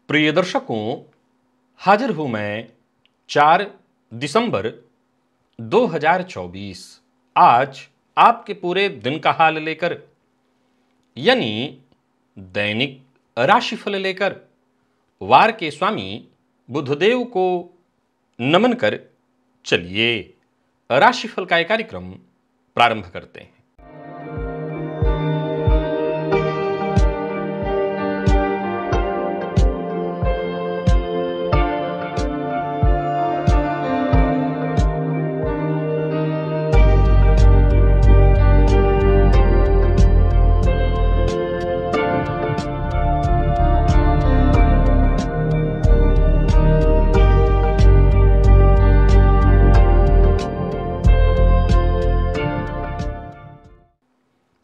प्रिय दर्शकों, हाजिर हूं मैं 4 दिसंबर 2024 आज आपके पूरे दिन का हाल लेकर, यानी दैनिक राशिफल लेकर वार के स्वामी बुधदेव को नमन कर चलिए राशिफल का एक कार्यक्रम प्रारंभ करते हैं।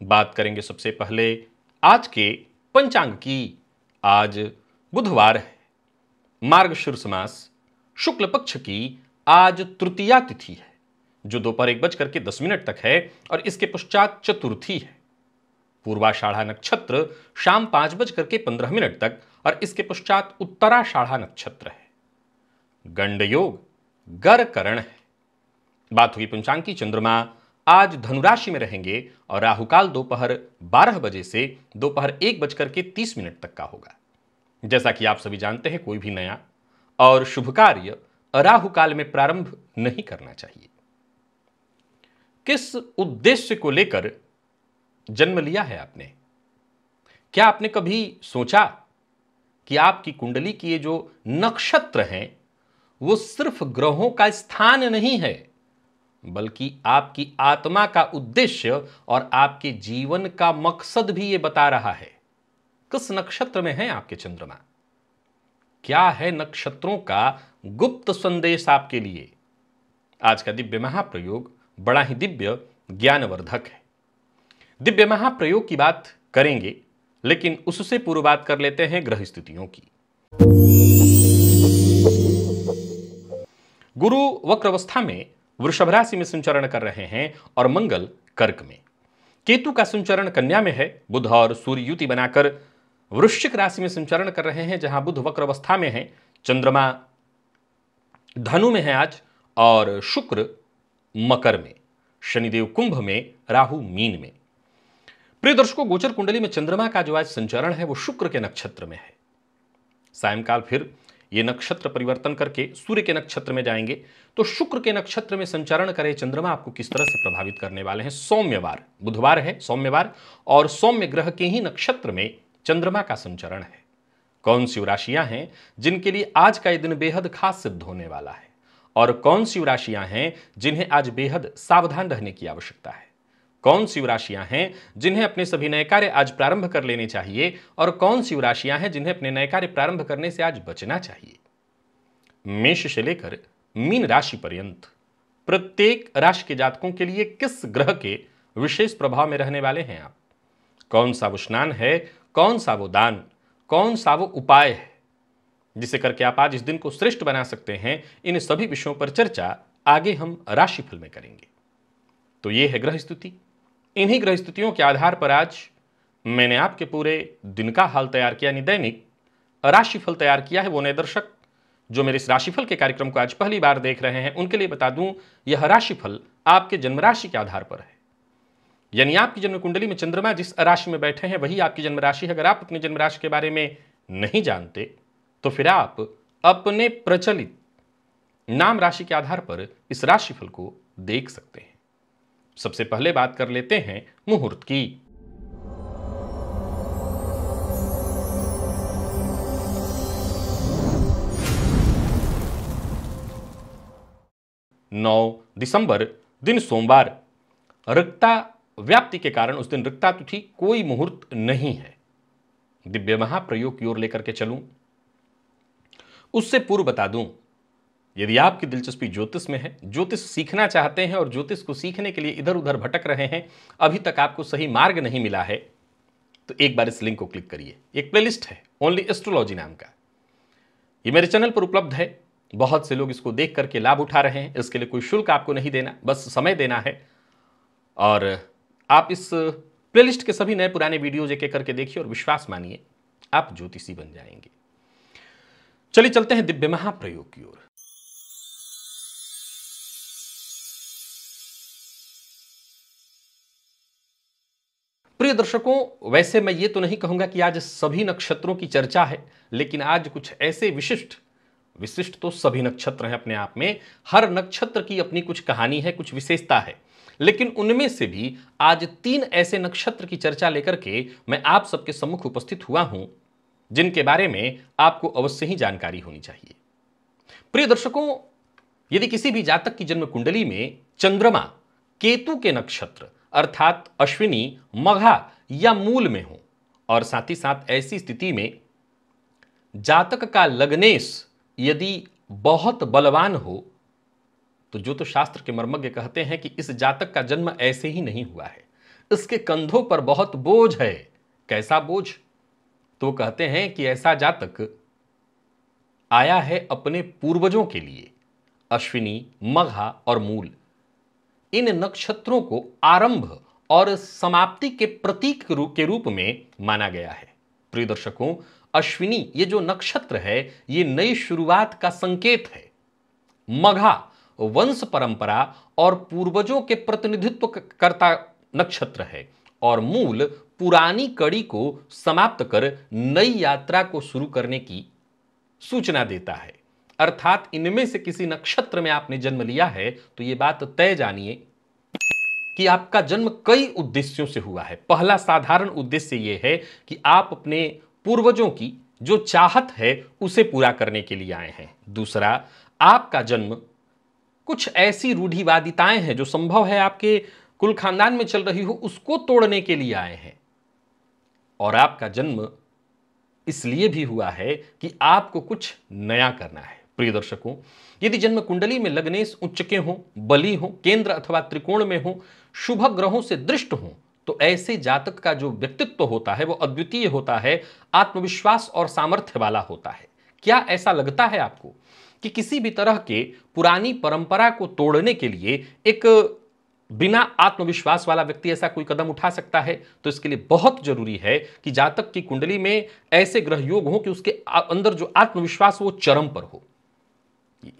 बात करेंगे सबसे पहले आज के पंचांग की। आज बुधवार है, मार्गशीर्ष मास शुक्ल पक्ष की आज तृतीया तिथि है, जो दोपहर 1:10 तक है और इसके पश्चात चतुर्थी है। पूर्वाषाढ़ा नक्षत्र शाम 5:15 तक और इसके पश्चात उत्तराषाढ़ा नक्षत्र है। गंड योग गर करण है। बात हुई पंचांग की। चंद्रमा आज धनुराशि में रहेंगे और राहुकाल दोपहर 12 बजे से दोपहर 1:30 तक का होगा। जैसा कि आप सभी जानते हैं, कोई भी नया और शुभ कार्य राहुकाल में प्रारंभ नहीं करना चाहिए। किस उद्देश्य को लेकर जन्म लिया है आपने? क्या आपने कभी सोचा कि आपकी कुंडली की ये जो नक्षत्र हैं वो सिर्फ ग्रहों का स्थान नहीं है, बल्कि आपकी आत्मा का उद्देश्य और आपके जीवन का मकसद भी ये बता रहा है। किस नक्षत्र में है आपके चंद्रमा? क्या है नक्षत्रों का गुप्त संदेश आपके लिए? आज का दिव्य महाप्रयोग बड़ा ही दिव्य ज्ञानवर्धक है। दिव्य महाप्रयोग की बात करेंगे, लेकिन उससे पूर्व बात कर लेते हैं ग्रह स्थितियों की। गुरु वक्र अवस्था में वृषभ राशि में संचरण कर रहे हैं और मंगल कर्क में। केतु का संचरण कन्या में है। बुध और सूर्य युति बनाकर वृश्चिक राशि में संचरण कर रहे हैं, जहां बुध वक्र अवस्था में है। चंद्रमा धनु में है आज और शुक्र मकर में, शनिदेव कुंभ में, राहु मीन में। प्रिय दर्शकों, गोचर कुंडली में चंद्रमा का जो आज संचरण है वो शुक्र के नक्षत्र में है। सायंकाल फिर ये नक्षत्र परिवर्तन करके सूर्य के नक्षत्र में जाएंगे, तो शुक्र के नक्षत्र में संचरण करे चंद्रमा आपको किस तरह से प्रभावित करने वाले हैं। सौम्यवार, बुधवार है, सौम्यवार, और सौम्य ग्रह के ही नक्षत्र में चंद्रमा का संचरण है। कौन सी राशियां हैं जिनके लिए आज का ये दिन बेहद खास सिद्ध होने वाला है, और कौन सी राशियां हैं जिन्हें आज बेहद सावधान रहने की आवश्यकता है? कौन सी राशियां हैं जिन्हें अपने सभी नए कार्य आज प्रारंभ कर लेने चाहिए, और कौन सी राशियां हैं जिन्हें अपने नए कार्य प्रारंभ करने से आज बचना चाहिए? मेष से लेकर मीन राशि पर्यंत प्रत्येक राशि के जातकों के लिए किस ग्रह के विशेष प्रभाव में रहने वाले हैं आप? कौन सा वो स्नान है, कौन सा वो दान, कौन सा वो उपाय है जिसे करके आप आज इस दिन को श्रेष्ठ बना सकते हैं? इन सभी विषयों पर चर्चा आगे हम राशिफल में करेंगे। तो ये है ग्रह स्थिति। इन्हीं ग्रह स्थितियों के आधार पर आज मैंने आपके पूरे दिन का हाल तैयार किया, यानी दैनिक राशिफल तैयार किया है। वो नए दर्शक जो मेरे इस राशिफल के कार्यक्रम को आज पहली बार देख रहे हैं, उनके लिए बता दूं, यह राशिफल आपके जन्म राशि के आधार पर है। यानी आपकी जन्म कुंडली में चंद्रमा जिस राशि में बैठे हैं वही आपकी जन्म राशि है। अगर आप अपने जन्म राशि के बारे में नहीं जानते तो फिर आप अपने प्रचलित नाम राशि के आधार पर इस राशिफल को देख सकते हैं। सबसे पहले बात कर लेते हैं मुहूर्त की। 9 दिसंबर दिन सोमवार। रिक्ता व्याप्ति के कारण उस दिन रिक्ता तिथि कोई मुहूर्त नहीं है। दिव्य महाप्रयोग की ओर लेकर के चलूं, उससे पूर्व बता दूं, यदि आपकी दिलचस्पी ज्योतिष में है, ज्योतिष सीखना चाहते हैं और ज्योतिष को सीखने के लिए इधर उधर भटक रहे हैं, अभी तक आपको सही मार्ग नहीं मिला है, तो एक बार इस लिंक को क्लिक करिए। एक प्लेलिस्ट है ओनली एस्ट्रोलॉजी नाम का, ये मेरे चैनल पर उपलब्ध है। बहुत से लोग इसको देख करके लाभ उठा रहे हैं। इसके लिए कोई शुल्क आपको नहीं देना, बस समय देना है। और आप इस प्लेलिस्ट के सभी नए पुराने वीडियोज एक एक करके देखिए और विश्वास मानिए, आप ज्योतिषी बन जाएंगे। चलिए चलते हैं दिव्य महाप्रयोग की ओर। प्रिय दर्शकों, वैसे मैं ये तो नहीं कहूंगा कि आज सभी नक्षत्रों की चर्चा है, लेकिन आज कुछ ऐसे विशिष्ट विशिष्ट तो सभी नक्षत्र हैं अपने आप में, हर नक्षत्र की अपनी कुछ कहानी है, कुछ विशेषता है, लेकिन उनमें से भी आज 3 ऐसे नक्षत्र की चर्चा लेकर के मैं आप सबके सम्मुख उपस्थित हुआ हूं जिनके बारे में आपको अवश्य ही जानकारी होनी चाहिए। प्रिय दर्शकों, यदि किसी भी जातक की जन्म कुंडली में चंद्रमा केतु के नक्षत्र अर्थात अश्विनी, मघा या मूल में हो और साथ ही साथ ऐसी स्थिति में जातक का लग्नेश यदि बहुत बलवान हो, तो ज्योतिष शास्त्र के मर्मज्ञ कहते हैं कि इस जातक का जन्म ऐसे ही नहीं हुआ है, इसके कंधों पर बहुत बोझ है। कैसा बोझ? तो कहते हैं कि ऐसा जातक आया है अपने पूर्वजों के लिए। अश्विनी, मघा और मूल, इन नक्षत्रों को आरंभ और समाप्ति के प्रतीक के रूप में माना गया है। प्रिय दर्शकों, अश्विनी ये जो नक्षत्र है ये नई शुरुआत का संकेत है। मघा वंश परंपरा और पूर्वजों के प्रतिनिधित्व करता नक्षत्र है और मूल पुरानी कड़ी को समाप्त कर नई यात्रा को शुरू करने की सूचना देता है। अर्थात इनमें से किसी नक्षत्र में आपने जन्म लिया है तो यह बात तय जानिए कि आपका जन्म कई उद्देश्यों से हुआ है। पहला साधारण उद्देश्य यह है कि आप अपने पूर्वजों की जो चाहत है उसे पूरा करने के लिए आए हैं। दूसरा, आपका जन्म कुछ ऐसी रूढ़िवादिताएं हैं जो संभव है आपके कुल खानदान में चल रही हो, उसको तोड़ने के लिए आए हैं। और आपका जन्म इसलिए भी हुआ है कि आपको कुछ नया करना है। प्रिय दर्शकों, यदि जन्म कुंडली में लग्नेश उच्च के हों, बली हों, केंद्र अथवा त्रिकोण में हों, शुभ ग्रहों से दृष्ट हों, तो ऐसे जातक का जो व्यक्तित्व होता है वो अद्वितीय होता है, आत्मविश्वास और सामर्थ्य वाला होता है। क्या ऐसा लगता है आपको कि किसी भी तरह के पुरानी परंपरा को तोड़ने के लिए एक बिना आत्मविश्वास वाला व्यक्ति ऐसा कोई कदम उठा सकता है? तो इसके लिए बहुत जरूरी है कि जातक की कुंडली में ऐसे ग्रह योग हो कि उसके अंदर जो आत्मविश्वास वो चरम पर हो।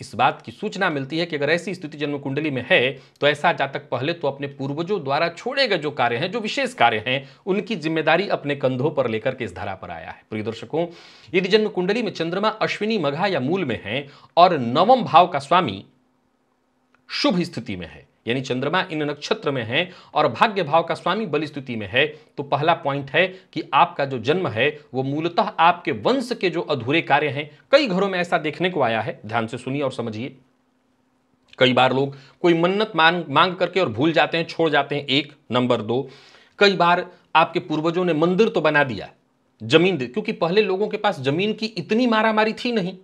इस बात की सूचना मिलती है कि अगर ऐसी स्थिति जन्म कुंडली में है तो ऐसा जातक पहले तो अपने पूर्वजों द्वारा छोड़े गए जो कार्य हैं, जो विशेष कार्य हैं, उनकी जिम्मेदारी अपने कंधों पर लेकर के इस धरा पर आया है। प्रिय दर्शकों, यदि जन्म कुंडली में चंद्रमा अश्विनी, मघा या मूल में है और नवम भाव का स्वामी शुभ स्थिति में है, यानी चंद्रमा इन नक्षत्र में है और भाग्य भाव का स्वामी बल स्थिति में है, तो पहला पॉइंट है कि आपका जो जन्म है वो मूलतः आपके वंश के जो अधूरे कार्य हैं, कई घरों में ऐसा देखने को आया है। ध्यान से सुनिए और समझिए। कई बार लोग कोई मन्नत मांग करके और भूल जाते हैं, छोड़ जाते हैं। 1 नंबर 2, कई बार आपके पूर्वजों ने मंदिर तो बना दिया, जमीन दे, क्योंकि पहले लोगों के पास जमीन की इतनी मारामारी थी नहीं,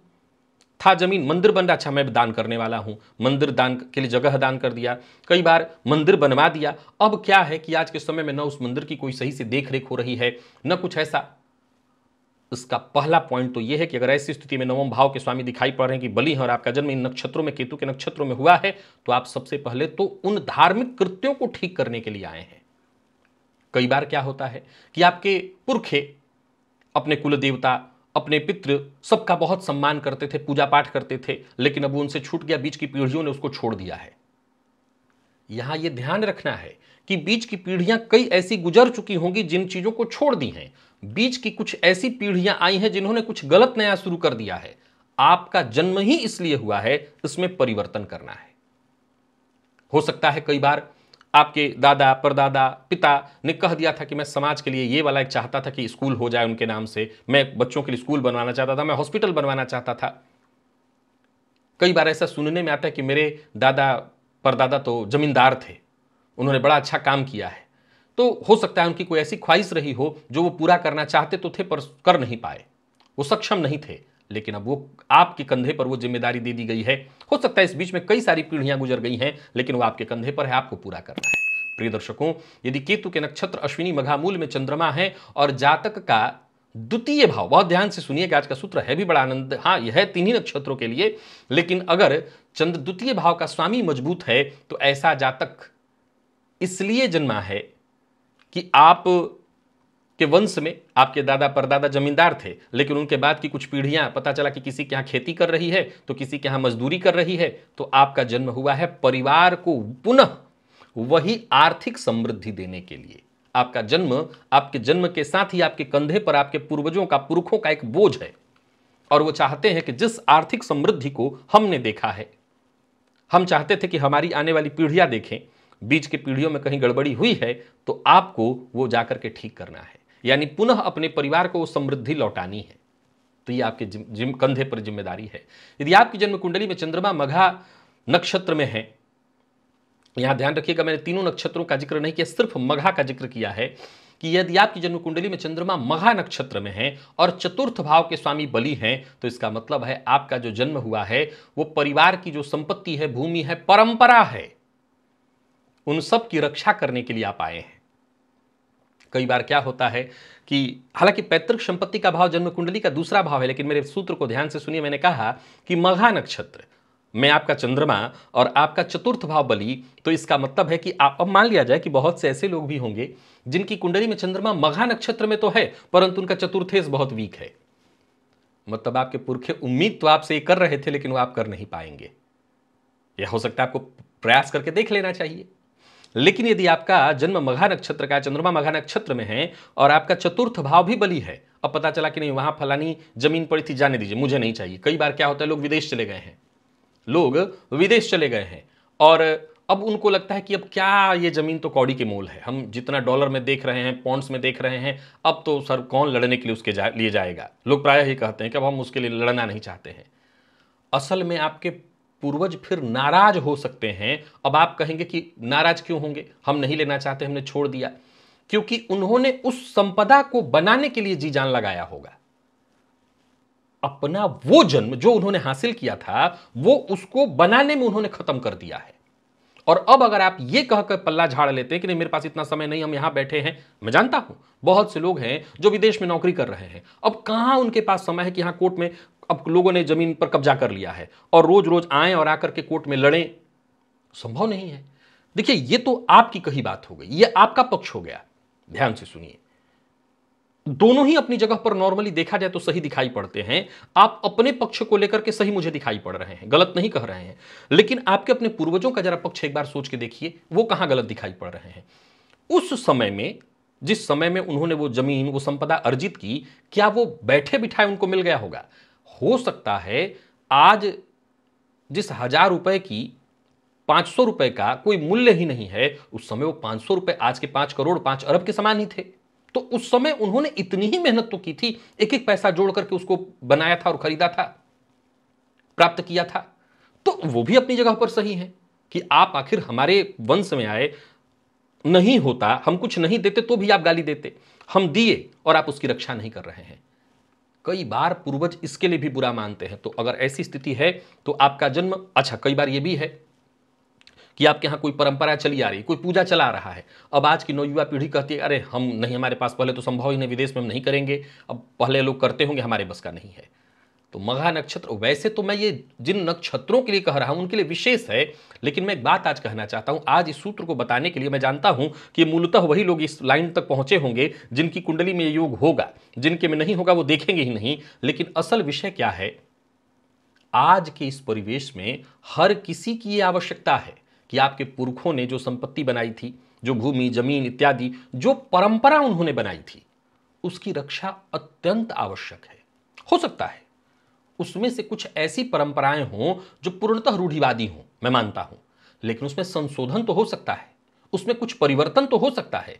था जमीन, मंदिर बन रहा, अच्छा मैं दान करने वाला हूं, मंदिर दान के लिए जगह दान कर दिया, कई बार मंदिर बनवा दिया। अब क्या है कि आज के समय में न उस मंदिर की कोई सही से देख रेख हो रही है, न कुछ ऐसा। इसका पहला पॉइंट तो यह है कि अगर ऐसी स्थिति में नवम भाव के स्वामी दिखाई पड़ रहे हैं कि बलि है और आपका जन्म इन नक्षत्रों में, केतु के नक्षत्रों में हुआ है, तो आप सबसे पहले तो उन धार्मिक कृत्यों को ठीक करने के लिए आए हैं। कई बार क्या होता है कि आपके पुरखे अपने कुल देवता, अपने पितृ सबका बहुत सम्मान करते थे, पूजा पाठ करते थे, लेकिन अब उनसे छूट गया, बीच की पीढ़ियों ने उसको छोड़ दिया है। यहां यह ध्यान रखना है कि बीच की पीढ़ियां कई ऐसी गुजर चुकी होंगी जिन चीजों को छोड़ दी हैं। बीच की कुछ ऐसी पीढ़ियां आई हैं जिन्होंने कुछ गलत नया शुरू कर दिया है। आपका जन्म ही इसलिए हुआ है, इसमें परिवर्तन करना है। हो सकता है कई बार आपके दादा, परदादा, पिता ने कह दिया था कि मैं समाज के लिए ये वाला एक चाहता था कि स्कूल हो जाए उनके नाम से, मैं बच्चों के लिए स्कूल बनवाना चाहता था, मैं हॉस्पिटल बनवाना चाहता था। कई बार ऐसा सुनने में आता है कि मेरे दादा परदादा तो जमींदार थे, उन्होंने बड़ा अच्छा काम किया है। तो हो सकता है उनकी कोई ऐसी ख्वाहिश रही हो जो वो पूरा करना चाहते तो थे पर कर नहीं पाए, वो सक्षम नहीं थे, लेकिन अब वो आपके कंधे पर वो जिम्मेदारी दे दी गई है। हो सकता है इस बीच में कई सारी पीढ़ियां गुजर गई हैं, लेकिन वो आपके कंधे पर है, आपको पूरा करना है। प्रिय दर्शकों, यदि केतु के नक्षत्र अश्विनी, मघा, मूल में चंद्रमा है और जातक का द्वितीय भाव, बहुत ध्यान से सुनिएगा, आज का सूत्र है भी बड़ा आनंद, हाँ यह है 3 ही नक्षत्रों के लिए, लेकिन अगर चंद्र द्वितीय भाव का स्वामी मजबूत है तो ऐसा जातक इसलिए जन्मा है कि आप कि वंश में आपके दादा परदादा जमींदार थे, लेकिन उनके बाद की कुछ पीढ़ियां पता चला कि किसी के यहाँ खेती कर रही है तो किसी के यहाँ मजदूरी कर रही है, तो आपका जन्म हुआ है परिवार को पुनः वही आर्थिक समृद्धि देने के लिए। आपका जन्म, आपके जन्म के साथ ही आपके कंधे पर आपके पूर्वजों का, पुरखों का एक बोझ है, और वो चाहते हैं कि जिस आर्थिक समृद्धि को हमने देखा है, हम चाहते थे कि हमारी आने वाली पीढ़ियां देखें, बीच के पीढ़ियों में कहीं गड़बड़ी हुई है तो आपको वो जाकर के ठीक करना है, यानी पुनः अपने परिवार को वो समृद्धि लौटानी है। तो ये आपके कंधे पर जिम्मेदारी है। यदि आपकी जन्म कुंडली में चंद्रमा मघा नक्षत्र में है, यहां ध्यान रखिएगा मैंने तीनों नक्षत्रों का जिक्र नहीं किया, सिर्फ मघा का जिक्र किया है, कि यदि आपकी जन्म कुंडली में चंद्रमा मघा नक्षत्र में है और चतुर्थ भाव के स्वामी बलि हैं, तो इसका मतलब है आपका जो जन्म हुआ है वो परिवार की जो संपत्ति है, भूमि है, परंपरा है, उन सब की रक्षा करने के लिए आप आए हैं। कई बार क्या होता है कि हालांकि पैतृक संपत्ति का भाव जन्म कुंडली का दूसरा भाव है, लेकिन मेरे सूत्र को ध्यान से सुनिए। मैंने कहा कि मघा नक्षत्र में आपका चंद्रमा और आपका चतुर्थ भाव बलि, तो इसका मतलब है कि आप, अब मान लिया जाए कि बहुत से ऐसे लोग भी होंगे जिनकी कुंडली में चंद्रमा मघा नक्षत्र में तो है परंतु उनका चतुर्थेश बहुत वीक है, मतलब आपके पुरखे उम्मीद तो आपसे ये कर रहे थे लेकिन वो आप कर नहीं पाएंगे। यह हो सकता है आपको प्रयास करके देख लेना चाहिए। लेकिन यदि आपका जन्म मघा नक्षत्र का, चंद्रमा मघा नक्षत्र में है और आपका चतुर्थ भाव भी बलि है, अब पता चला कि नहीं वहां फलानी जमीन पड़ी थी, जाने दीजिए, मुझे नहीं चाहिए। कई बार क्या होता है, लोग विदेश चले गए हैं और अब उनको लगता है कि अब क्या ये जमीन तो कौड़ी के मोल है, हम जितना डॉलर में देख रहे हैं, पॉन्ड्स में देख रहे हैं, अब तो सर कौन लड़ने के लिए उसके लिए जाएगा। लोग प्रायः ही कहते हैं कि अब हम उसके लिए लड़ना नहीं चाहते हैं। असल में आपके पूर्वज फिर नाराज हो सकते हैं। अब आप कहेंगे कि नाराज क्यों होंगे, हम नहीं लेना चाहते, हमने छोड़ दिया, क्योंकि उन्होंने उस संपदा को बनाने के लिए जी जान लगाया होगा। अपना वो जन्म जो उन्होंने हासिल किया था वो उसको बनाने में उन्होंने खत्म कर दिया है। और अब अगर आप ये कहकर पल्ला झाड़ लेते हैं कि नहीं मेरे पास इतना समय नहीं, हम यहां बैठे हैं, मैं जानता हूं बहुत से लोग हैं जो विदेश में नौकरी कर रहे हैं, अब कहां उनके पास समय है कि यहां कोर्ट में अब लोगों ने जमीन पर कब्जा कर लिया है और रोज रोज आए और आकर के कोर्ट में लड़ें, संभव नहीं है। देखिए ये तो आपकी कही बात हो गई, ये आपका पक्ष हो गया। ध्यान से सुनिए, दोनों ही अपनी जगह पर नॉर्मली देखा जाए तो सही दिखाई पड़ते हैं। आप अपने पक्ष को लेकर के सही मुझे दिखाई पड़ रहे हैं, गलत नहीं कह रहे हैं, लेकिन आपके अपने पूर्वजों का जरा पक्ष एक बार सोच के देखिए, वो कहां गलत दिखाई पड़ रहे हैं। उस समय में, जिस समय में उन्होंने वो जमीन, वो संपदा अर्जित की, क्या वो बैठे बिठाए उनको मिल गया होगा? हो सकता है आज जिस 1000 रुपए की 500 रुपए का कोई मूल्य ही नहीं है, उस समय वो 500 रुपए आज के 5 करोड़ 5 अरब के समान ही थे। तो उस समय उन्होंने इतनी ही मेहनत तो की थी, एक एक पैसा जोड़ करके उसको बनाया था और खरीदा था, प्राप्त किया था। तो वो भी अपनी जगह पर सही है कि आप आखिर हमारे वंश में आए, नहीं होता, हम कुछ नहीं देते तो भी आप गाली देते, हम दिए और आप उसकी रक्षा नहीं कर रहे हैं। कई बार पूर्वज इसके लिए भी बुरा मानते हैं। तो अगर ऐसी स्थिति है तो आपका जन्म, अच्छा कई बार यह भी है कि आपके यहाँ कोई परंपरा चली आ रही, कोई पूजा चला रहा है, अब आज की नौयुवा पीढ़ी कहती है अरे हम नहीं, हमारे पास पहले तो संभव ही नहीं, विदेश में हम नहीं करेंगे, अब पहले लोग करते होंगे, हमारे बस का नहीं है। तो मघा नक्षत्र, वैसे तो मैं ये जिन नक्षत्रों के लिए कह रहा हूं उनके लिए विशेष है, लेकिन मैं एक बात आज कहना चाहता हूं, आज इस सूत्र को बताने के लिए। मैं जानता हूं कि मूलतः वही लोग इस लाइन तक पहुंचे होंगे जिनकी कुंडली में योग होगा, जिनके में नहीं होगा वो देखेंगे ही नहीं। लेकिन असल विषय क्या है, आज के इस परिवेश में हर किसी की ये आवश्यकता है कि आपके पुरखों ने जो संपत्ति बनाई थी, जो भूमि जमीन इत्यादि, जो परंपरा उन्होंने बनाई थी, उसकी रक्षा अत्यंत आवश्यक है। हो सकता है उसमें से कुछ ऐसी परंपराएं हों जो पूर्णतः रूढ़िवादी हों, मैं मानता हूं, लेकिन उसमें संशोधन तो हो सकता है, उसमें कुछ परिवर्तन तो हो सकता है।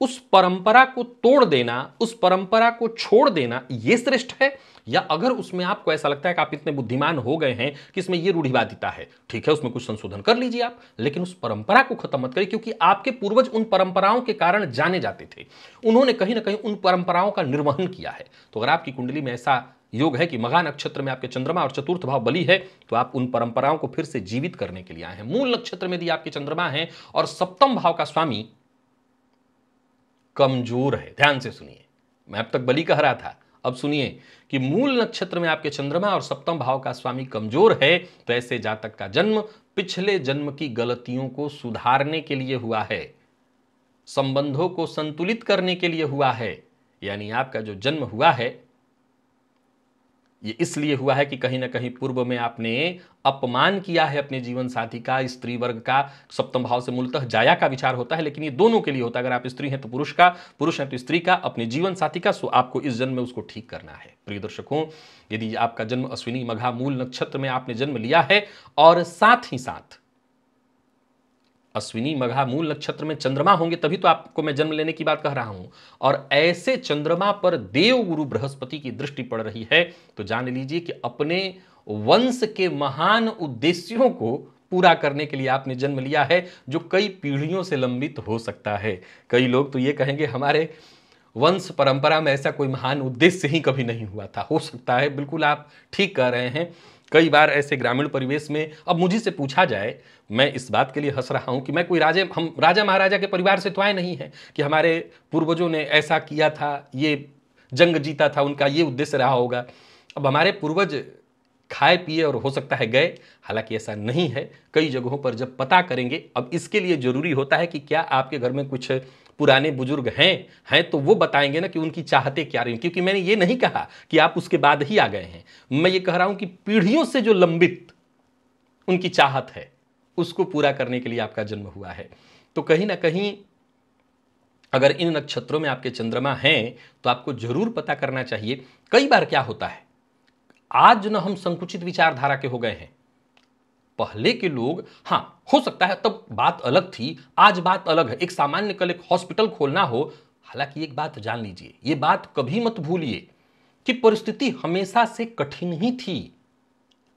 उस परंपरा को तोड़ देना, उस परंपरा को छोड़ देना, यह श्रेष्ठ है, या अगर उसमें आपको ऐसा लगता है कि आप इतने बुद्धिमान हो गए हैं कि इसमें यह रूढ़िवादिता है, ठीक है उसमें कुछ संशोधन कर लीजिए आप, लेकिन उस परंपरा को खत्म मत करिए, क्योंकि आपके पूर्वज उन परंपराओं के कारण जाने जाते थे, उन्होंने कहीं ना कहीं उन परंपराओं का निर्वहन किया है। तो अगर आपकी कुंडली में ऐसा योग है कि मघा नक्षत्र में आपके चंद्रमा और चतुर्थ भाव बलि है, तो आप उन परंपराओं को फिर से जीवित करने के लिए आए हैं। मूल नक्षत्र में यदि आपके चंद्रमा है और सप्तम भाव का स्वामी कमजोर है, ध्यान से सुनिए, मैं अब तक बलि कह रहा था, अब सुनिए कि मूल नक्षत्र में आपके चंद्रमा और सप्तम भाव का स्वामी कमजोर है, तो ऐसे जातक का जन्म पिछले जन्म की गलतियों को सुधारने के लिए हुआ है, संबंधों को संतुलित करने के लिए हुआ है, यानी आपका जो जन्म हुआ है ये इसलिए हुआ है कि कहीं ना कहीं पूर्व में आपने अपमान किया है अपने जीवन साथी का, स्त्री वर्ग का। सप्तम भाव से मूलतः जाया का विचार होता है, लेकिन ये दोनों के लिए होता है। अगर आप स्त्री हैं तो पुरुष का, पुरुष हैं तो स्त्री का, अपने जीवन साथी का। सो आपको इस जन्म में उसको ठीक करना है। प्रिय दर्शकों, यदि आपका जन्म अश्विनी मघा मूल नक्षत्र में आपने जन्म लिया है और साथ ही साथ अश्विनी मघा मूल नक्षत्र में चंद्रमा होंगे, तभी तो आपको मैं जन्म लेने की बात कह रहा हूं, और ऐसे चंद्रमा पर देव गुरु बृहस्पति की दृष्टि पड़ रही है, तो जान लीजिए कि अपने वंश के महान उद्देश्यों को पूरा करने के लिए आपने जन्म लिया है, जो कई पीढ़ियों से लंबित हो सकता है। कई लोग तो ये कहेंगे हमारे वंश परंपरा में ऐसा कोई महान उद्देश्य ही कभी नहीं हुआ था। हो सकता है, बिल्कुल आप ठीक कह रहे हैं। कई बार ऐसे ग्रामीण परिवेश में, अब मुझे से पूछा जाए, मैं इस बात के लिए हंस रहा हूं कि मैं कोई हम राजा महाराजा के परिवार से तो आए नहीं हैं कि हमारे पूर्वजों ने ऐसा किया था, ये जंग जीता था, उनका ये उद्देश्य रहा होगा। अब हमारे पूर्वज खाए पिए और हो सकता है गए, हालांकि ऐसा नहीं है। कई जगहों पर जब पता करेंगे, अब इसके लिए जरूरी होता है कि क्या आपके घर में कुछ पुराने बुजुर्ग हैं तो वो बताएंगे ना कि उनकी चाहते क्या रही। क्योंकि मैंने ये नहीं कहा कि आप उसके बाद ही आ गए हैं, मैं ये कह रहा हूं कि पीढ़ियों से जो लंबित उनकी चाहत है उसको पूरा करने के लिए आपका जन्म हुआ है। तो कहीं ना कहीं अगर इन नक्षत्रों में आपके चंद्रमा हैं तो आपको जरूर पता करना चाहिए। कई बार क्या होता है, आज न हम संकुचित विचारधारा के हो गए हैं। पहले के लोग, हां हो सकता है तब बात अलग थी, आज बात अलग है। एक सामान्य कल एक हॉस्पिटल खोलना हो, हालांकि एक बात जान लीजिए, यह बात कभी मत भूलिए कि परिस्थिति हमेशा से कठिन ही थी।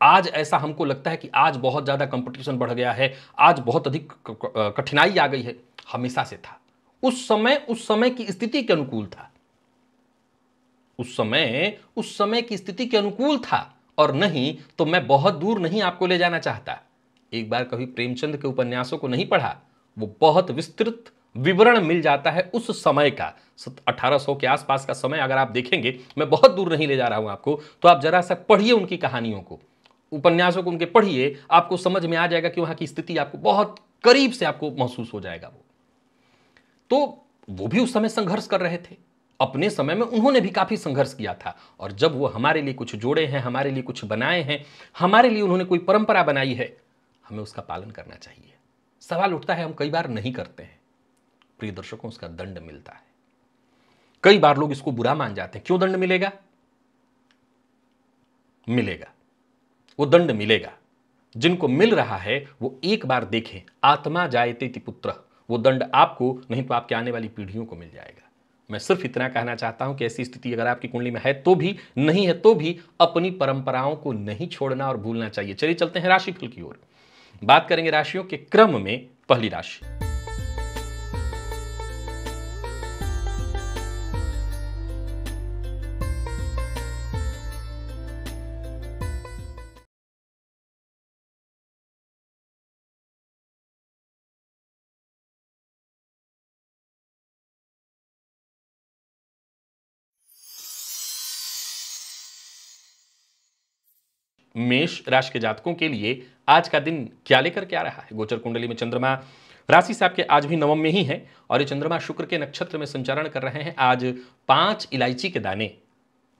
आज ऐसा हमको लगता है कि आज बहुत ज्यादा कंपटीशन बढ़ गया है, आज बहुत अधिक कठिनाई आ गई है, हमेशा से था। उस समय की स्थिति के अनुकूल था, उस समय की स्थिति के अनुकूल था। और नहीं तो मैं बहुत दूर नहीं आपको ले जाना चाहता। एक बार कभी प्रेमचंद के उपन्यासों को नहीं पढ़ा, वो बहुत विस्तृत विवरण मिल जाता है उस समय का। 1800 के आसपास का समय अगर आप देखेंगे, मैं बहुत दूर नहीं ले जा रहा हूं आपको, तो आप जरा सा पढ़िए उनकी कहानियों को, उपन्यासों को उनके पढ़िए, आपको समझ में आ जाएगा कि वहां की स्थिति आपको बहुत करीब से आपको महसूस हो जाएगा। वो भी उस समय संघर्ष कर रहे थे, अपने समय में उन्होंने भी काफी संघर्ष किया था। और जब वो हमारे लिए कुछ जोड़े हैं, हमारे लिए कुछ बनाए हैं, हमारे लिए उन्होंने कोई परंपरा बनाई है, हमें उसका पालन करना चाहिए। सवाल उठता है हम कई बार नहीं करते हैं, प्रिय दर्शकों, उसका दंड मिलता है। कई बार लोग इसको बुरा मान जाते हैं। क्यों दंड मिलेगा? मिलेगा, वो दंड मिलेगा। जिनको मिल रहा है वो एक बार देखें, आत्मा जायते ति पुत्र, वो दंड आपको नहीं तो आपके आने वाली पीढ़ियों को मिल जाएगा। मैं सिर्फ इतना कहना चाहता हूं कि ऐसी स्थिति अगर आपकी कुंडली में है तो भी, नहीं है तो भी, अपनी परंपराओं को नहीं छोड़ना और भूलना चाहिए। चलिए चलते हैं राशिफल की ओर। बात करेंगे राशियों के क्रम में। पहली राशि मेष राशि के जातकों के लिए आज का दिन क्या लेकर के आ रहा है? गोचर कुंडली में चंद्रमा राशि से आपके आज भी नवम में ही है और ये चंद्रमा शुक्र के नक्षत्र में संचारण कर रहे हैं। आज 5 इलायची के दाने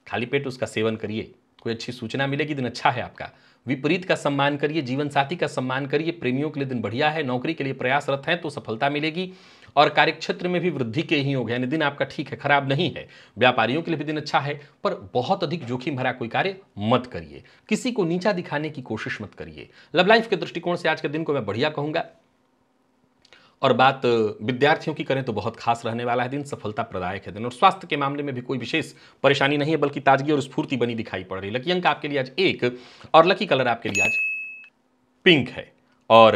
खाली पेट उसका सेवन करिए, कोई अच्छी सूचना मिलेगी, दिन अच्छा है आपका। विपरीत का सम्मान करिए, जीवन साथी का सम्मान करिए। प्रेमियों के लिए दिन बढ़िया है। नौकरी के लिए प्रयासरत हैं तो सफलता मिलेगी और कार्यक्षेत्र में भी वृद्धि के ही होगा, यानी दिन आपका ठीक है, खराब नहीं है। व्यापारियों के लिए भी दिन अच्छा है, पर बहुत अधिक जोखिम भरा कोई कार्य मत करिए, किसी को नीचा दिखाने की कोशिश मत करिए। लव लाइफ के दृष्टिकोण से आज के दिन को मैं बढ़िया कहूंगा। और बात विद्यार्थियों की करें तो बहुत खास रहने वाला है दिन, सफलता प्रदायक है दिन। और स्वास्थ्य के मामले में भी कोई विशेष परेशानी नहीं है, बल्कि ताजगी और स्फूर्ति बनी दिखाई पड़ रही है। लकी अंक आपके लिए आज 1 और लकी कलर आपके लिए आज पिंक है। और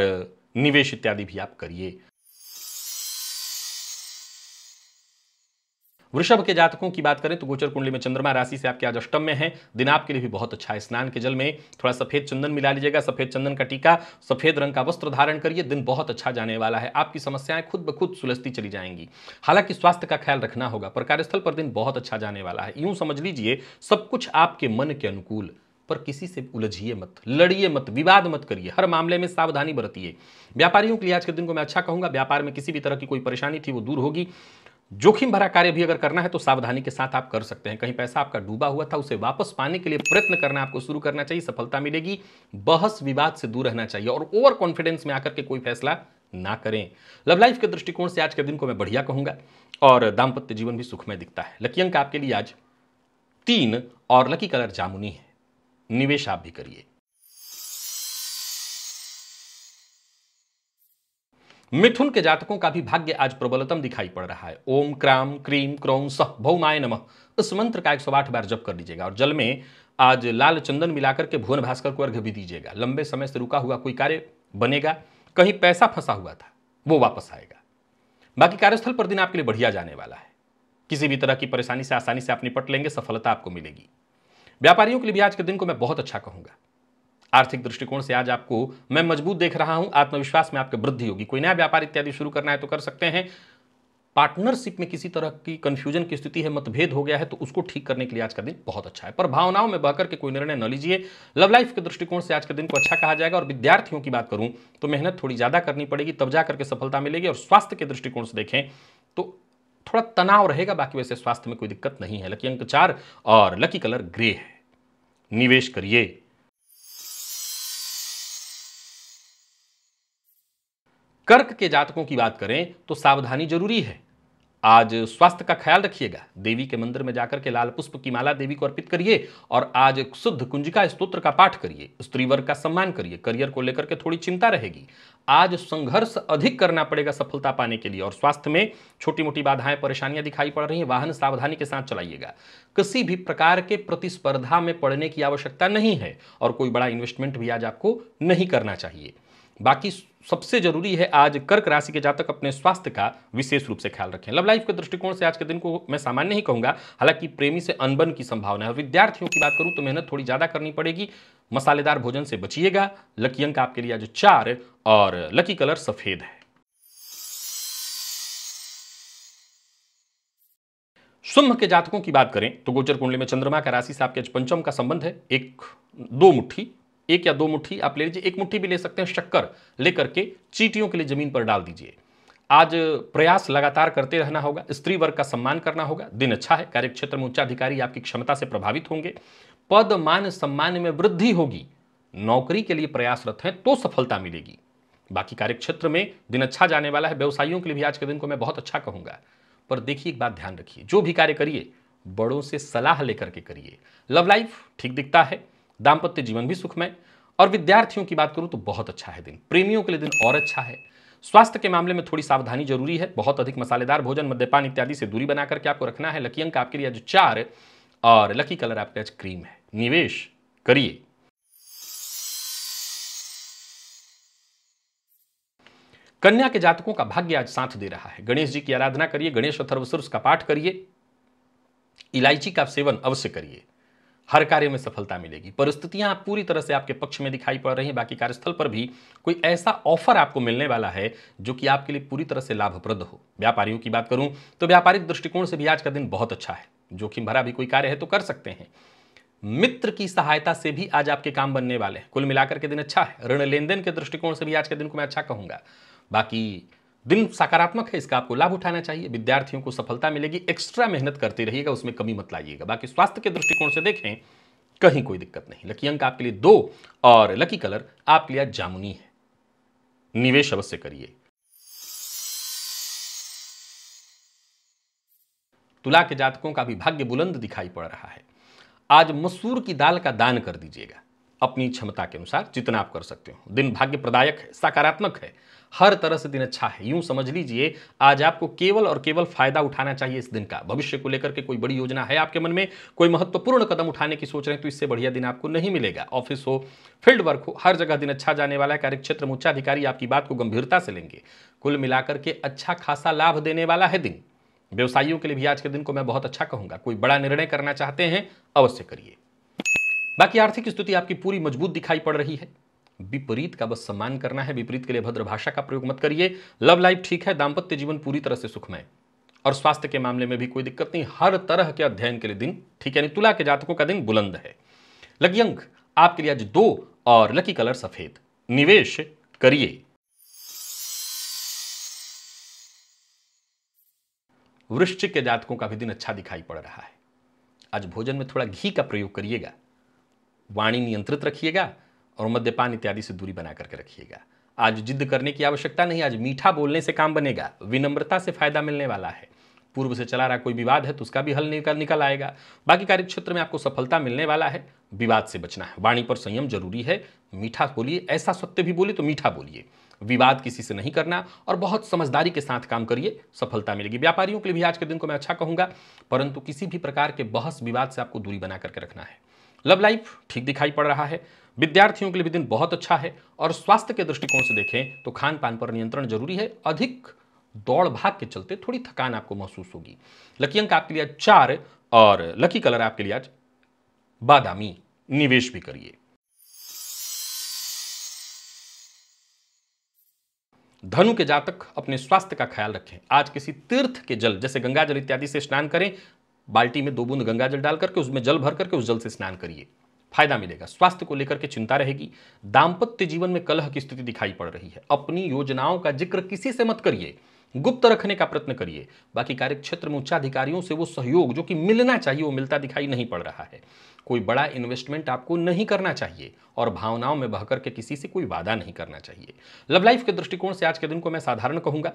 निवेश इत्यादि भी आप करिए। वृषभ के जातकों की बात करें तो गोचर कुंडली में चंद्रमा राशि से आपके आज अष्टम में है। दिन आपके लिए भी बहुत अच्छा है। स्नान के जल में थोड़ा सफेद चंदन मिला लीजिएगा, सफेद चंदन का टीका, सफेद रंग का वस्त्र धारण करिए। दिन बहुत अच्छा जाने वाला है। आपकी समस्याएं खुद ब खुद सुलझती चली जाएंगी। हालांकि स्वास्थ्य का ख्याल रखना होगा, पर कार्यस्थल पर दिन बहुत अच्छा जाने वाला है। यूं समझ लीजिए सब कुछ आपके मन के अनुकूल, पर किसी से उलझिए मत, लड़िए मत, विवाद मत करिए, हर मामले में सावधानी बरतिए। व्यापारियों के लिए आज के दिन को मैं अच्छा कहूंगा। व्यापार में किसी भी तरह की कोई परेशानी थी वो दूर होगी। जोखिम भरा कार्य भी अगर करना है तो सावधानी के साथ आप कर सकते हैं। कहीं पैसा आपका डूबा हुआ था, उसे वापस पाने के लिए प्रयत्न करना आपको शुरू करना चाहिए, सफलता मिलेगी। बहस विवाद से दूर रहना चाहिए और ओवर कॉन्फिडेंस में आकर के कोई फैसला ना करें। लव लाइफ के दृष्टिकोण से आज के दिन को मैं बढ़िया कहूंगा और दाम्पत्य जीवन भी सुखमय दिखता है। लकी अंक आपके लिए आज 3 और लकी कलर जामुनी है। निवेश आप भी करिए। मिथुन के जातकों का भी भाग्य आज प्रबलतम दिखाई पड़ रहा है। ओम क्राम क्रीम क्रोम सह भौमाय नमः इस मंत्र का 108 बार जप कर लीजिएगा और जल में आज लाल चंदन मिलाकर के भुवन भास्कर को अर्घ्य भी दीजिएगा। लंबे समय से रुका हुआ कोई कार्य बनेगा, कहीं पैसा फंसा हुआ था वो वापस आएगा। बाकी कार्यस्थल पर दिन आपके लिए बढ़िया जाने वाला है। किसी भी तरह की परेशानी से आसानी से आप निपट लेंगे, सफलता आपको मिलेगी। व्यापारियों के लिए भी आज के दिन को मैं बहुत अच्छा कहूंगा। आर्थिक दृष्टिकोण से आज आपको मैं मजबूत देख रहा हूं, आत्मविश्वास में आपकी वृद्धि होगी। कोई नया व्यापार इत्यादि शुरू करना है तो कर सकते हैं। पार्टनरशिप में किसी तरह की कंफ्यूजन की स्थिति है, मतभेद हो गया है तो उसको ठीक करने के लिए आज का दिन बहुत अच्छा है। पर भावनाओं में बहकर के कोई निर्णय न लीजिए। लव लाइफ के दृष्टिकोण से आज के दिन को अच्छा कहा जाएगा और विद्यार्थियों की बात करूं तो मेहनत थोड़ी ज्यादा करनी पड़ेगी, तब जाकर के सफलता मिलेगी। और स्वास्थ्य के दृष्टिकोण से देखें तो थोड़ा तनाव रहेगा, बाकी वैसे स्वास्थ्य में कोई दिक्कत नहीं है। लकी अंक 4 और लकी कलर ग्रे है। निवेश करिए। कर्क के जातकों की बात करें तो सावधानी जरूरी है। आज स्वास्थ्य का ख्याल रखिएगा। देवी के मंदिर में जाकर के लाल पुष्प की माला देवी को अर्पित करिए और आज शुद्ध कुंजिका स्तोत्र का पाठ करिए। स्त्री वर्ग का सम्मान करिए। करियर को लेकर के थोड़ी चिंता रहेगी। आज संघर्ष अधिक करना पड़ेगा सफलता पाने के लिए और स्वास्थ्य में छोटी मोटी बाधाएं परेशानियां दिखाई पड़ रही हैं। वाहन सावधानी के साथ चलाइएगा। किसी भी प्रकार के प्रतिस्पर्धा में पड़ने की आवश्यकता नहीं है और कोई बड़ा इन्वेस्टमेंट भी आज आपको नहीं करना चाहिए। बाकी सबसे जरूरी है आज कर्क राशि के जातक अपने स्वास्थ्य का विशेष रूप से ख्याल रखें। लव लाइफ के दृष्टिकोण से आज के दिन को मैं सामान्य ही कहूंगा, हालांकि प्रेमी से अनबन की संभावना है। विद्यार्थियों की बात करूं तो मेहनत थोड़ी ज्यादा करनी पड़ेगी। मसालेदार भोजन से बचिएगा। लकी अंक आपके लिए आज 4 और लकी कलर सफेद है। सिंह के जातकों की बात करें तो गोचर कुंडली में चंद्रमा का राशि से आपके आज पंचम का संबंध है। एक या दो मुट्ठी आप ले लीजिए, एक मुट्ठी भी ले सकते हैं। शक्कर लेकर के चींटियों के लिए जमीन पर डाल दीजिए। आज प्रयास लगातार करते रहना होगा। स्त्री वर्ग का सम्मान करना होगा। दिन अच्छा है। कार्यक्षेत्र में उच्चाधिकारी आपकी क्षमता से प्रभावित होंगे। पद मान सम्मान में वृद्धि होगी। नौकरी के लिए प्रयासरत हैं तो सफलता मिलेगी। बाकी कार्यक्षेत्र में दिन अच्छा जाने वाला है। व्यवसायियों के लिए भी आज के दिन को मैं बहुत अच्छा कहूंगा। पर देखिए, एक बात ध्यान रखिए, जो भी कार्य करिए बड़ों से सलाह लेकर के करिए। लव लाइफ ठीक दिखता है। दाम्पत्य जीवन भी सुखमय और विद्यार्थियों की बात करूं तो बहुत अच्छा है दिन। प्रेमियों के लिए दिन और अच्छा है। स्वास्थ्य के मामले में थोड़ी सावधानी जरूरी है। बहुत अधिक मसालेदार भोजन, मद्यपान इत्यादि से दूरी बनाकर के आपको रखना है। लकी अंक आपके लिए आज 4 और लकी कलर आपके आज क्रीम है। निवेश करिए। कन्या के जातकों का भाग्य आज साथ दे रहा है। गणेश जी की आराधना करिए। गणेश अथर्वशीर्ष का पाठ करिए। इलायची का सेवन अवश्य करिए। हर कार्य में सफलता मिलेगी। परिस्थितियां पूरी तरह से आपके पक्ष में दिखाई पड़ रही हैं। बाकी कार्यस्थल पर भी कोई ऐसा ऑफर आपको मिलने वाला है जो कि आपके लिए पूरी तरह से लाभप्रद हो। व्यापारियों की बात करूं तो व्यापारिक दृष्टिकोण से भी आज का दिन बहुत अच्छा है। जोखिम भरा भी कोई कार्य है तो कर सकते हैं। मित्र की सहायता से भी आज आपके काम बनने वाले हैं। कुल मिलाकर के दिन अच्छा है। ऋण लेन देन के दृष्टिकोण से भी आज के दिन को मैं अच्छा कहूंगा। बाकी दिन सकारात्मक है, इसका आपको लाभ उठाना चाहिए। विद्यार्थियों को सफलता मिलेगी। एक्स्ट्रा मेहनत करते रहिएगा, उसमें कमी मत लाइएगा। बाकी स्वास्थ्य के दृष्टिकोण से देखें कहीं कोई दिक्कत नहीं। लकी अंक आपके लिए 2 और लकी कलर आपके लिए जामुनी है। निवेश अवश्य करिए। तुला के जातकों का भी भाग्य बुलंद दिखाई पड़ रहा है। आज मसूर की दाल का दान कर दीजिएगा अपनी क्षमता के अनुसार, जितना आप कर सकते हो। दिन भाग्य प्रदायक है, सकारात्मक है। हर तरह से दिन अच्छा है। यूं समझ लीजिए आज आपको केवल और केवल फायदा उठाना चाहिए इस दिन का। भविष्य को लेकर के कोई बड़ी योजना है आपके मन में, कोई महत्वपूर्ण कदम उठाने की सोच रहे हैं तो इससे बढ़िया दिन आपको नहीं मिलेगा। ऑफिस हो, फील्ड वर्क हो, हर जगह दिन अच्छा जाने वाला है। कार्यक्षेत्र में उच्चाधिकारी आपकी बात को गंभीरता से लेंगे। कुल मिलाकर के अच्छा खासा लाभ देने वाला है दिन। व्यवसायियों के लिए भी आज के दिन को मैं बहुत अच्छा कहूंगा। कोई बड़ा निर्णय करना चाहते हैं अवश्य करिए। बाकी आर्थिक स्थिति आपकी पूरी मजबूत दिखाई पड़ रही है। विपरीत का बस सम्मान करना है। विपरीत के लिए भद्र भाषा का प्रयोग मत करिए। लव लाइफ ठीक है। दाम्पत्य जीवन पूरी तरह से सुखमय और स्वास्थ्य के मामले में भी कोई दिक्कत नहीं। हर तरह के अध्ययन के लिए दिन ठीक है। यानी तुला के जातकों का दिन बुलंद है। लकी अंक आपके लिए आज 2 और लकी कलर सफेद। निवेश करिए। वृश्चिक के जातकों का भी दिन अच्छा दिखाई पड़ रहा है। आज भोजन में थोड़ा घी का प्रयोग करिएगा, वाणी नियंत्रित रखिएगा और मद्यपान इत्यादि से दूरी बना करके रखिएगा। आज जिद करने की आवश्यकता नहीं, आज मीठा बोलने से काम बनेगा, विनम्रता से फायदा मिलने वाला है। पूर्व से चला रहा कोई विवाद है तो उसका भी हल निकल आएगा। बाकी कार्य क्षेत्र में आपको सफलता मिलने वाला है। विवाद से बचना है, वाणी पर संयम जरूरी है। मीठा बोलिए, ऐसा सत्य भी बोलिए तो मीठा बोलिए। विवाद किसी से नहीं करना और बहुत समझदारी के साथ काम करिए, सफलता मिलेगी। व्यापारियों के लिए भी आज के दिन को मैं अच्छा कहूंगा, परंतु किसी भी प्रकार के बहस विवाद से आपको दूरी बना करके रखना है। लव लाइफ ठीक दिखाई पड़ रहा है। विद्यार्थियों के लिए भी दिन बहुत अच्छा है और स्वास्थ्य के दृष्टिकोण से देखें तो खान पान पर नियंत्रण जरूरी है। अधिक दौड़ भाग के चलते थोड़ी थकान आपको महसूस होगी। लकी अंक आपके लिए आज 4 और लकी कलर आपके लिए आज बादामी। निवेश भी करिए। धनु के जातक अपने स्वास्थ्य का ख्याल रखें। आज किसी तीर्थ के जल जैसे गंगा जल इत्यादि से स्नान करें। बाल्टी में 2 बूंद गंगा जल डाल करके उसमें जल भर करके उस जल से स्नान करिए, फायदा मिलेगा। स्वास्थ्य को लेकर के चिंता रहेगी। दाम्पत्य जीवन में कलह की स्थिति दिखाई पड़ रही है। अपनी योजनाओं का जिक्र किसी से मत करिए, गुप्त रखने का प्रयत्न करिए। बाकी कार्य क्षेत्र में उच्चाधिकारियों से वो सहयोग जो कि मिलना चाहिए वो मिलता दिखाई नहीं पड़ रहा है। कोई बड़ा इन्वेस्टमेंट आपको नहीं करना चाहिए और भावनाओं में बहकर के किसी से कोई वादा नहीं करना चाहिए। लव लाइफ के दृष्टिकोण से आज के दिन को मैं साधारण कहूंगा।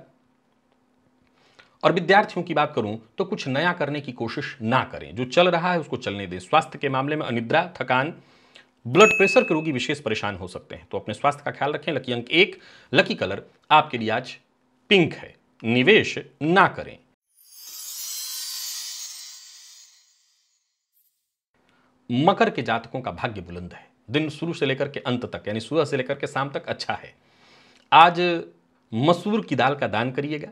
और विद्यार्थियों की बात करूं तो कुछ नया करने की कोशिश ना करें, जो चल रहा है उसको चलने दें। स्वास्थ्य के मामले में अनिद्रा, थकान, ब्लड प्रेशर के रोगी विशेष परेशान हो सकते हैं, तो अपने स्वास्थ्य का ख्याल रखें। लकी अंक 1, लकी कलर आपके लिए आज पिंक है। निवेश ना करें। मकर के जातकों का भाग्य बुलंद है। दिन शुरू से लेकर के अंत तक यानी सुबह से लेकर के शाम तक अच्छा है। आज मसूर की दाल का दान करिएगा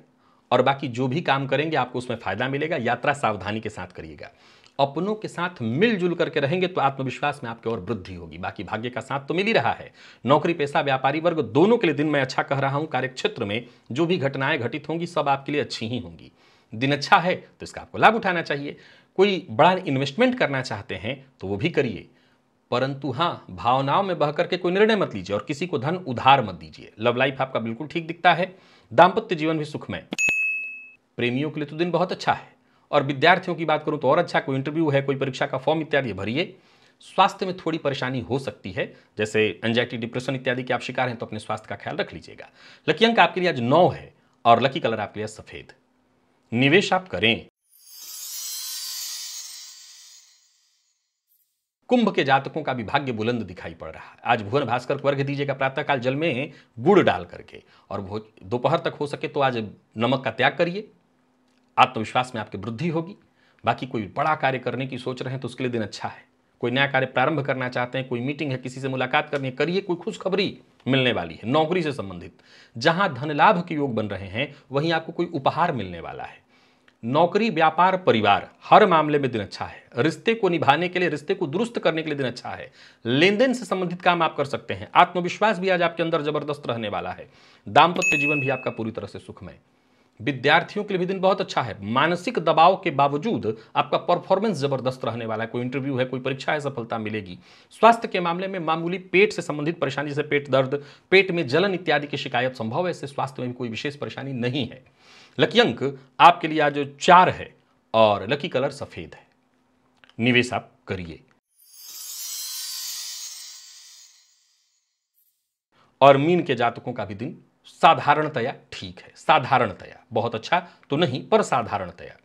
और बाकी जो भी काम करेंगे आपको उसमें फायदा मिलेगा। यात्रा सावधानी के साथ करिएगा। अपनों के साथ मिलजुल करके रहेंगे तो आत्मविश्वास में आपकी और वृद्धि होगी। बाकी भाग्य का साथ तो मिल ही रहा है। नौकरी पेशा व्यापारी वर्ग दोनों के लिए दिन मैं अच्छा कह रहा हूं। कार्यक्षेत्र में जो भी घटनाएं घटित होंगी सब आपके लिए अच्छी ही होंगी। दिन अच्छा है तो इसका आपको लाभ उठाना चाहिए। कोई बड़ा इन्वेस्टमेंट करना चाहते हैं तो वो भी करिए, परंतु हाँ, भावनाओं में बहकर के कोई निर्णय मत लीजिए और किसी को धन उधार मत दीजिए। लव लाइफ आपका बिल्कुल ठीक दिखता है। दाम्पत्य जीवन भी सुखमय। प्रेमियों के लिए तो दिन बहुत अच्छा है। और विद्यार्थियों की बात करूं तो और अच्छा। कोई इंटरव्यू है, कोई परीक्षा का फॉर्म इत्यादि भरिए। स्वास्थ्य में थोड़ी परेशानी हो सकती है, जैसे एंजाइटी, डिप्रेशन इत्यादि के आप शिकार हैं तो अपने स्वास्थ्य का ख्याल रख लीजिएगा। लकी अंक आपके लिए आज 9 है और लकी कलर आपके लिए सफेद। निवेश आप करें। कुंभ के जातकों का भी भाग्य बुलंद दिखाई पड़ रहा है। आज भुवन भास्कर को अर्घ दीजिएगा प्रातःकाल जल में गुड़ डाल करके, और दोपहर तक हो सके तो आज नमक का त्याग करिए। आत्मविश्वास में आपकी वृद्धि होगी। बाकी कोई बड़ा कार्य करने की सोच रहे हैं तो उसके लिए दिन अच्छा है। कोई नया कार्य प्रारंभ करना चाहते हैं, कोई मीटिंग है, किसी से मुलाकात करनी है, करिए। कोई खुशखबरी मिलने वाली है नौकरी से संबंधित। जहां धन लाभ के योग बन रहे हैं वहीं आपको कोई उपहार मिलने वाला है। नौकरी, व्यापार, परिवार, हर मामले में दिन अच्छा है। रिश्ते को निभाने के लिए, रिश्ते को दुरुस्त करने के लिए दिन अच्छा है। लेन देन से संबंधित काम आप कर सकते हैं। आत्मविश्वास भी आज आपके अंदर जबरदस्त रहने वाला है। दाम्पत्य जीवन भी आपका पूरी तरह से सुखमय। विद्यार्थियों के लिए भी दिन बहुत अच्छा है। मानसिक दबाव के बावजूद आपका परफॉर्मेंस जबरदस्त रहने वाला है। कोई इंटरव्यू है, कोई परीक्षा है, सफलता मिलेगी। स्वास्थ्य के मामले में मामूली पेट से संबंधित परेशानी जैसे पेट दर्द, पेट में जलन इत्यादि की शिकायत संभव है। इससे स्वास्थ्य में भी कोई विशेष परेशानी नहीं है। लकी अंक आपके लिए आज 4 है और लकी कलर सफेद है। निवेश आप करिए। और मीन के जातकों का भी दिन साधारणतया ठीक है। साधारणतया, बहुत अच्छा तो नहीं पर साधारणतया।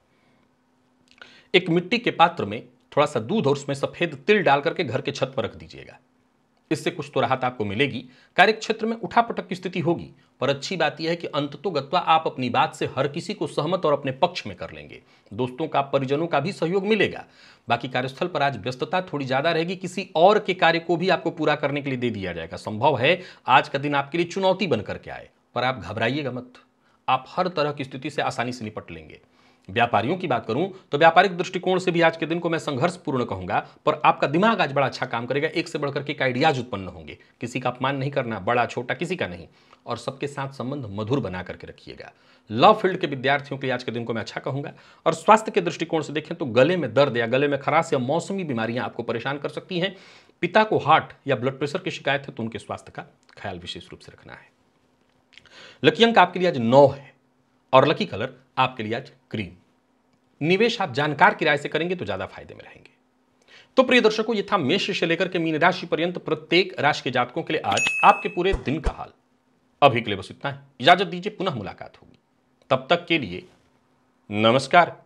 एक मिट्टी के पात्र में थोड़ा सा दूध और उसमें सफेद तिल डाल करके घर के छत पर रख दीजिएगा। इससे कुछ तो राहत आपको मिलेगी। कार्यक्षेत्र में उठापटक की स्थिति होगी, पर अच्छी बात यह है कि अंततोगत्वा आप अपनी बात से हर किसी को सहमत और अपने पक्ष में कर लेंगे। दोस्तों का, परिजनों का भी सहयोग मिलेगा। बाकी कार्यस्थल पर आज व्यस्तता थोड़ी ज्यादा रहेगी। किसी और के कार्य को भी आपको पूरा करने के लिए दे दिया जाएगा। संभव है आज का दिन आपके लिए चुनौती बन करके आए, पर आप घबराइएगा मत। आप हर तरह की स्थिति से आसानी से निपट लेंगे। व्यापारियों की बात करूं तो व्यापारिक दृष्टिकोण से भी आज के दिन को मैं संघर्षपूर्ण कहूंगा, पर आपका दिमाग आज बड़ा अच्छा काम करेगा। एक से बढ़कर के एक आइडियाज उत्पन्न होंगे। किसी का अपमान नहीं करना, बड़ा छोटा किसी का नहीं, और सबके साथ संबंध मधुर बना करके रखिएगा। लव फील्ड के विद्यार्थियों के लिए आज के दिन को मैं अच्छा कहूंगा। और स्वास्थ्य के दृष्टिकोण से देखें तो गले में दर्द या गले में खराश या मौसमी बीमारियां आपको परेशान कर सकती हैं। पिता को हार्ट या ब्लड प्रेशर की शिकायत है तो उनके स्वास्थ्य का ख्याल विशेष रूप से रखना है। लकी अंक आपके लिए आज 9 है और लकी कलर आपके लिए आज क्रीम। निवेश आप जानकार की राय से करेंगे तो ज्यादा फायदे में रहेंगे। तो प्रिय दर्शकों, ये था मेष से लेकर के मीन राशि पर्यंत प्रत्येक राशि के जातकों के लिए आज आपके पूरे दिन का हाल। अभी के लिए बस इतना ही, इजाजत दीजिए, पुनः मुलाकात होगी। तब तक के लिए नमस्कार।